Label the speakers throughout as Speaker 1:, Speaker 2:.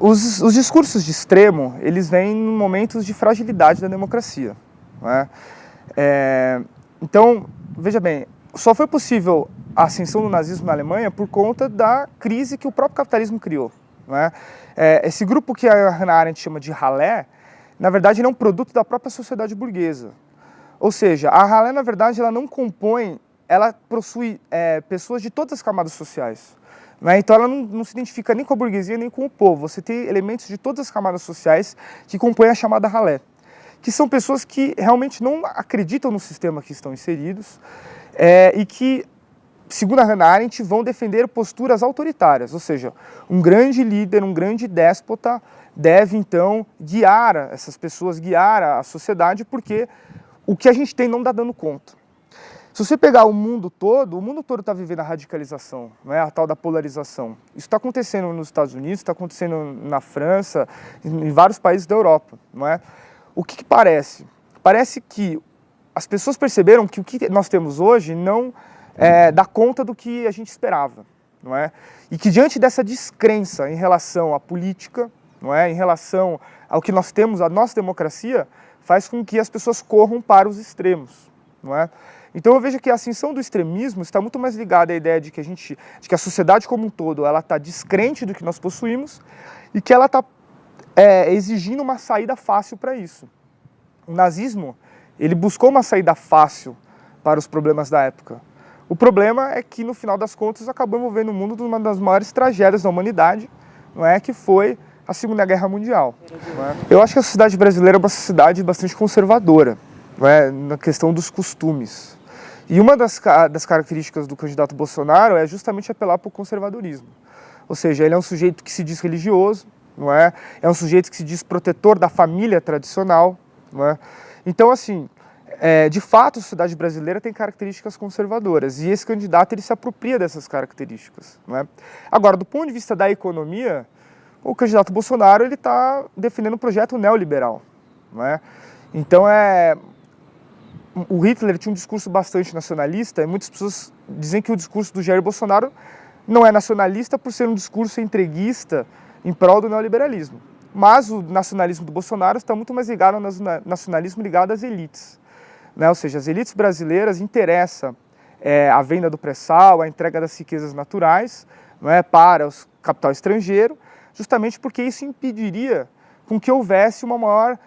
Speaker 1: Os discursos de extremo, eles vêm em momentos de fragilidade da democracia, não é? Então, veja bem, só foi possível a ascensão do nazismo na Alemanha por conta da crise que o próprio capitalismo criou, não é? Esse grupo que a Hannah Arendt chama de ralé, na verdade, ele é um produto da própria sociedade burguesa. Ou seja, a ralé, na verdade, ela não compõe, ela possui pessoas de todas as camadas sociais. Então ela não se identifica nem com a burguesia nem com o povo. Você tem elementos de todas as camadas sociais que compõem a chamada ralé, que são pessoas que realmente não acreditam no sistema que estão inseridos e que, segundo a Hannah Arendt, vão defender posturas autoritárias. Ou seja, um grande líder, um grande déspota deve então guiar essas pessoas, guiar a sociedade, porque o que a gente tem não está dando conta. Se você pegar o mundo todo está vivendo a radicalização, não é? A tal da polarização. Isso está acontecendo nos Estados Unidos, está acontecendo na França, em vários países da Europa, não é? O que parece? Parece que as pessoas perceberam que o que nós temos hoje não dá conta do que a gente esperava, não é? E que diante dessa descrença em relação à política, não é? Em relação ao que nós temos, a nossa democracia, faz com que as pessoas corram para os extremos, não é? Então eu vejo que a ascensão do extremismo está muito mais ligada à ideia de que a sociedade como um todo ela está descrente do que nós possuímos e que ela está exigindo uma saída fácil para isso. O nazismo, ele buscou uma saída fácil para os problemas da época. O problema é que no final das contas acabou envolvendo o mundo numa das maiores tragédias da humanidade, não é? Que foi a Segunda Guerra Mundial. Não é? Eu acho que a sociedade brasileira é uma sociedade bastante conservadora, não é? Na questão dos costumes. E uma das características do candidato Bolsonaro é justamente apelar para o conservadorismo. Ou seja, ele é um sujeito que se diz religioso, não é? É um sujeito que se diz protetor da família tradicional, não é? Então, assim, de fato, a sociedade brasileira tem características conservadoras e esse candidato ele se apropria dessas características, não é? Agora, do ponto de vista da economia, o candidato Bolsonaro ele está defendendo um projeto neoliberal, não é? Então, o Hitler tinha um discurso bastante nacionalista e muitas pessoas dizem que o discurso do Jair Bolsonaro não é nacionalista por ser um discurso entreguista em prol do neoliberalismo. Mas o nacionalismo do Bolsonaro está muito mais ligado ao nacionalismo ligado às elites, né? Ou seja, as elites brasileiras interessam a venda do pré-sal, a entrega das riquezas naturais, não é, para o capital estrangeiro, justamente porque isso impediria com que houvesse uma maior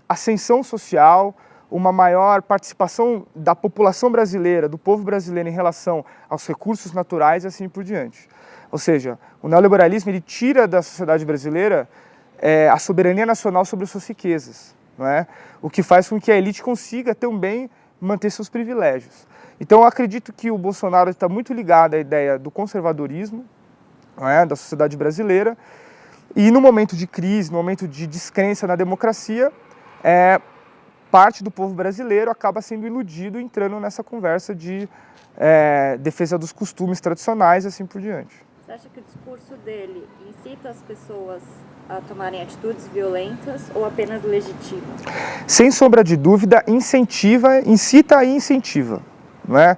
Speaker 1: ascensão social, uma maior participação da população brasileira, do povo brasileiro em relação aos recursos naturais e assim por diante. Ou seja, o neoliberalismo ele tira da sociedade brasileira a soberania nacional sobre as suas riquezas, não é? O que faz com que a elite consiga também manter seus privilégios. Então eu acredito que o Bolsonaro está muito ligado à ideia do conservadorismo, não é? Da sociedade brasileira, e no momento de crise, no momento de descrença na democracia, parte do povo brasileiro acaba sendo iludido entrando nessa conversa de defesa dos costumes tradicionais e assim por diante.
Speaker 2: Você acha que o discurso dele incita as pessoas a tomarem atitudes violentas ou apenas legitima?
Speaker 1: Sem sombra de dúvida, incita e incentiva, não é?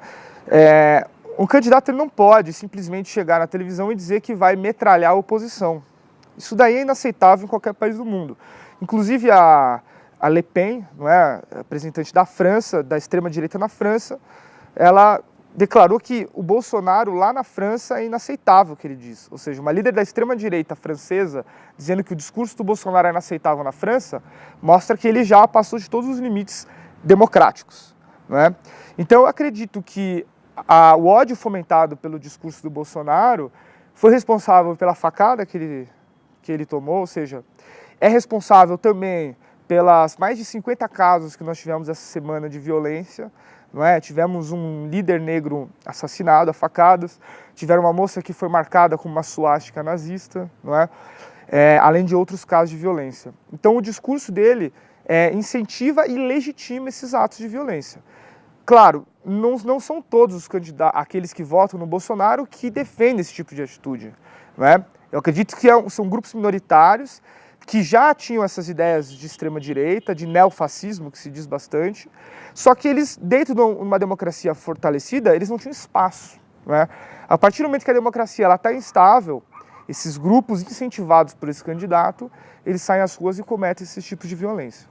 Speaker 1: Um candidato ele não pode simplesmente chegar na televisão e dizer que vai metralhar a oposição. Isso daí é inaceitável em qualquer país do mundo. Inclusive a Le Pen, não é, representante da França, da extrema-direita na França, ela declarou que o Bolsonaro lá na França é inaceitável o que ele diz. Ou seja, uma líder da extrema-direita francesa dizendo que o discurso do Bolsonaro é inaceitável na França, mostra que ele já passou de todos os limites democráticos, não é? Então eu acredito que o ódio fomentado pelo discurso do Bolsonaro foi responsável pela facada que ele tomou, ou seja, é responsável também pelas mais de 50 casos que nós tivemos essa semana de violência, não é? Tivemos um líder negro assassinado a facadas, tiveram uma moça que foi marcada com uma suástica nazista, não é? Além de outros casos de violência. Então o discurso dele incentiva e legitima esses atos de violência. Claro, não são todos os candidatos, aqueles que votam no Bolsonaro que defendem esse tipo de atitude, não é? Eu acredito que são grupos minoritários que já tinham essas ideias de extrema-direita, de neofascismo, que se diz bastante, só que eles, dentro de uma democracia fortalecida, eles não tinham espaço, não é? A partir do momento que a democracia está instável, esses grupos incentivados por esse candidato, eles saem às ruas e cometem esses tipos de violência.